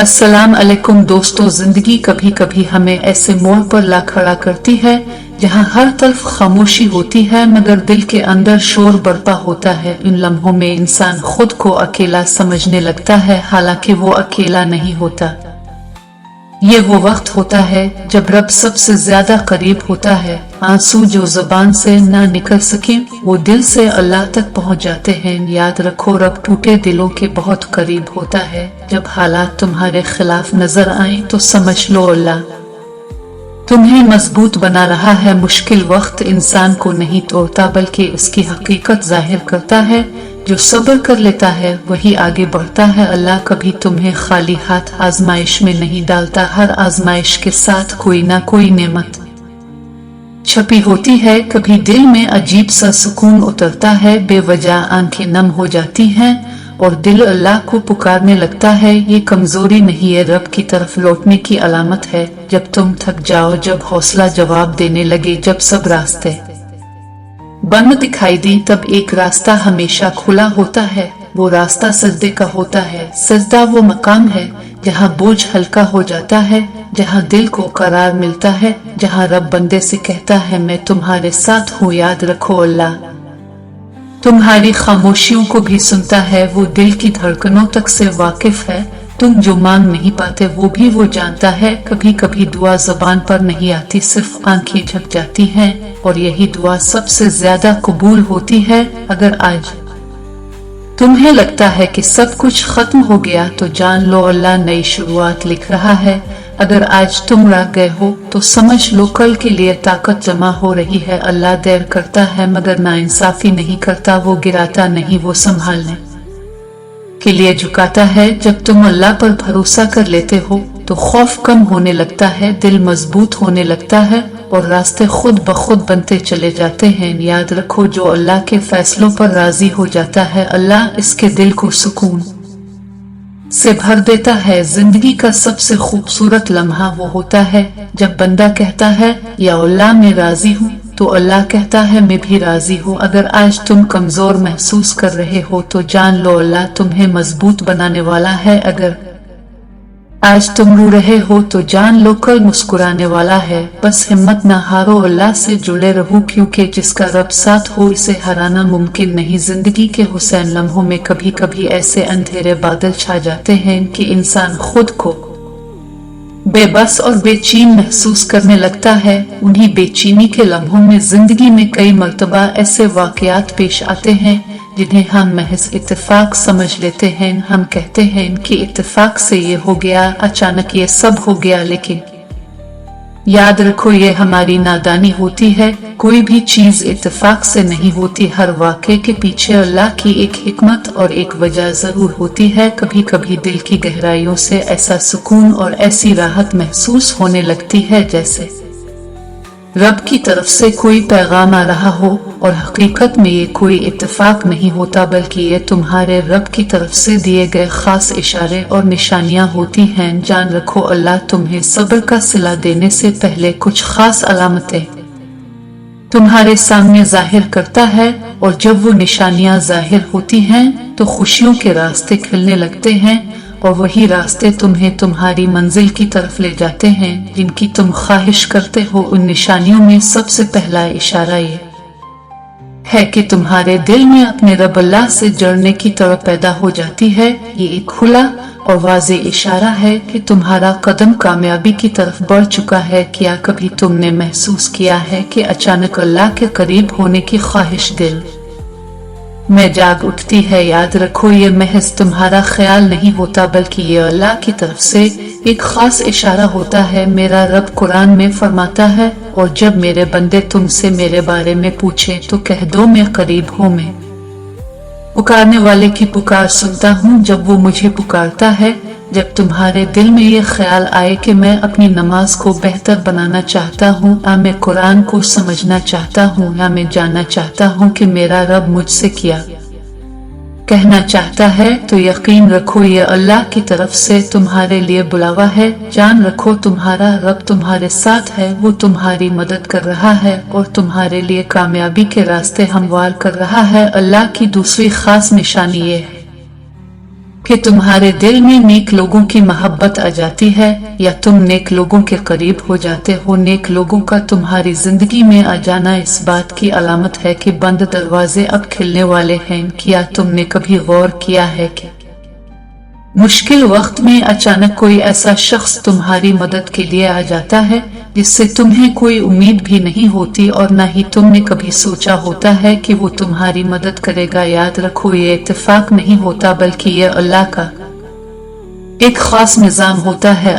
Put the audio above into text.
अस्सलाम अलैकुम दोस्तों, जिंदगी कभी कभी हमें ऐसे मोड़ पर ला खड़ा करती है जहां हर तरफ खामोशी होती है मगर दिल के अंदर शोर बरपा होता है। इन लम्हों में इंसान खुद को अकेला समझने लगता है, हालांकि वो अकेला नहीं होता। ये वो वक्त होता है जब रब सबसे ज्यादा करीब होता है। आंसू जो जुबान से ना निकल सके वो दिल से अल्लाह तक पहुंच जाते हैं। याद रखो, रब टूटे दिलों के बहुत करीब होता है। जब हालात तुम्हारे खिलाफ नजर आए तो समझ लो अल्लाह तुम्हें मजबूत बना रहा है। मुश्किल वक्त इंसान को नहीं तोड़ता बल्कि उसकी हकीकत जाहिर करता है। जो सब्र कर लेता है वही आगे बढ़ता है। अल्लाह कभी तुम्हें खाली हाथ आजमाइश में नहीं डालता। हर आजमाइश के साथ कोई ना कोई नेमत छपी होती है। कभी दिल में अजीब सा सुकून उतरता है, बेवजह आंखें नम हो जाती हैं और दिल अल्लाह को पुकारने लगता है। ये कमजोरी नहीं है, रब की तरफ लौटने की अलामत है। जब तुम थक जाओ, जब हौसला जवाब देने लगे, जब सब रास्ते बंद दिखाई दी, तब एक रास्ता हमेशा खुला होता है। वो रास्ता सजदे का होता है। सजदा वो मकाम है जहाँ बोझ हल्का हो जाता है, जहाँ दिल को करार मिलता है, जहाँ रब बंदे से कहता है मैं तुम्हारे साथ हूँ। याद रखो, अल्लाह तुम्हारी खामोशियों को भी सुनता है। वो दिल की धड़कनों तक से वाकिफ है। तुम जो मांग नहीं पाते वो भी वो जानता है। कभी कभी दुआ जबान पर नहीं आती, सिर्फ आंखें झक जाती हैं और यही दुआ सबसे ज्यादा कबूल होती है। अगर आज तुम्हें लगता है कि सब कुछ खत्म हो गया तो जान लो अल्लाह नई शुरुआत लिख रहा है। अगर आज तुम रह गए हो तो समझ लो कल के लिए ताकत जमा हो रही है। अल्लाह देर करता है मगर नाइंसाफी नहीं करता। वो गिराता नहीं, वो संभालने के लिए झुकाता है। जब तुम अल्लाह पर भरोसा कर लेते हो तो खौफ कम होने लगता है, दिल मजबूत होने लगता है और रास्ते खुद ब खुद बनते चले जाते हैं। याद रखो, जो अल्लाह के फैसलों पर राजी हो जाता है अल्लाह इसके दिल को सुकून से भर देता है। जिंदगी का सबसे खूबसूरत लम्हा वो होता है जब बंदा कहता है या अल्लाह मैं राजी हूँ, तो अल्लाह कहता है मैं भी राजी हूँ। अगर आज तुम कमजोर महसूस कर रहे हो तो जान लो अल्लाह तुम्हें मजबूत बनाने वाला है। अगर आज तुम रो रहे हो तो जान लो कल मुस्कुराने वाला है। बस हिम्मत ना हारो, अल्लाह से जुड़े रहो, क्योंकि जिसका रब साथ हो इसे हराना मुमकिन नहीं। जिंदगी के हुसैन लम्हों में कभी कभी ऐसे अंधेरे बादल छा जाते हैं कि इंसान खुद को बेबस और बेचैन महसूस करने लगता है। उन्हीं बेचैनी के लम्हों में जिंदगी में कई मर्तबा ऐसे वाकयात पेश आते हैं जिन्हें हम महज इत्तेफाक समझ लेते हैं। हम कहते हैं कि इत्तेफाक से ये हो गया, अचानक ये सब हो गया, लेकिन याद रखो ये हमारी नादानी होती है। कोई भी चीज इत्तेफाक से नहीं होती। हर वाक़े के पीछे अल्लाह की एक हिकमत और एक वजह जरूर होती है। कभी कभी दिल की गहराइयों से ऐसा सुकून और ऐसी राहत महसूस होने लगती है जैसे रब की तरफ से कोई पैगाम आ रहा हो, और हकीकत में ये कोई इत्तेफाक नहीं होता बल्कि ये तुम्हारे रब की तरफ से दिए गए खास इशारे और निशानियां होती हैं। जान रखो, अल्लाह तुम्हें सब्र का सिला देने से पहले कुछ खास अलामतें तुम्हारे सामने जाहिर करता है, और जब वो निशानियां जाहिर होती हैं तो खुशियों के रास्ते खुलने लगते हैं और वही रास्ते तुम्हें तुम्हारी मंजिल की तरफ ले जाते हैं जिनकी तुम ख्वाहिश करते हो। उन निशानियों में सबसे पहला इशारा ये है कि तुम्हारे दिल में अपने रब अल्लाह से जुड़ने की तड़प पैदा हो जाती है। ये एक खुला और वाज़ेह इशारा है कि तुम्हारा कदम कामयाबी की तरफ बढ़ चुका है। क्या कभी तुमने महसूस किया है कि अचानक अल्लाह के करीब होने की ख्वाहिश दिल में जाग उठती है? याद रखो, ये महज तुम्हारा ख्याल नहीं होता बल्कि ये अल्लाह की तरफ से एक खास इशारा होता है। मेरा रब कुरान में फरमाता है, और जब मेरे बंदे तुमसे मेरे बारे में पूछे तो कह दो मैं करीब हूँ, मैं पुकारने वाले की पुकार सुनता हूँ। जब वो मुझे पुकारता है, जब तुम्हारे दिल में ये ख्याल आए कि मैं अपनी नमाज को बेहतर बनाना चाहता हूँ, या मैं कुरान को समझना चाहता हूँ, या मैं जानना चाहता हूँ कि मेरा रब मुझसे क्या कहना चाहता है, तो यकीन रखो ये अल्लाह की तरफ से तुम्हारे लिए बुलावा है। जान रखो तुम्हारा रब तुम्हारे साथ है, वो तुम्हारी मदद कर रहा है और तुम्हारे लिए कामयाबी के रास्ते हमवार कर रहा है। अल्लाह की दूसरी खास निशानी ये है कि तुम्हारे दिल में नेक लोगों की मोहब्बत आ जाती है या तुम नेक लोगों के करीब हो जाते हो। नेक लोगों का तुम्हारी जिंदगी में आ जाना इस बात की अलामत है कि बंद दरवाजे अब खिलने वाले हैं। क्या तुमने कभी गौर किया है कि मुश्किल वक्त में अचानक कोई ऐसा शख्स तुम्हारी मदद के लिए आ जाता है जिससे तुम्हें कोई उम्मीद भी नहीं होती और न ही तुमने कभी सोचा होता है कि वो तुम्हारी मदद करेगा। याद रखो, ये इत्तेफाक नहीं होता बल्कि ये अल्लाह का एक खास निजाम होता है।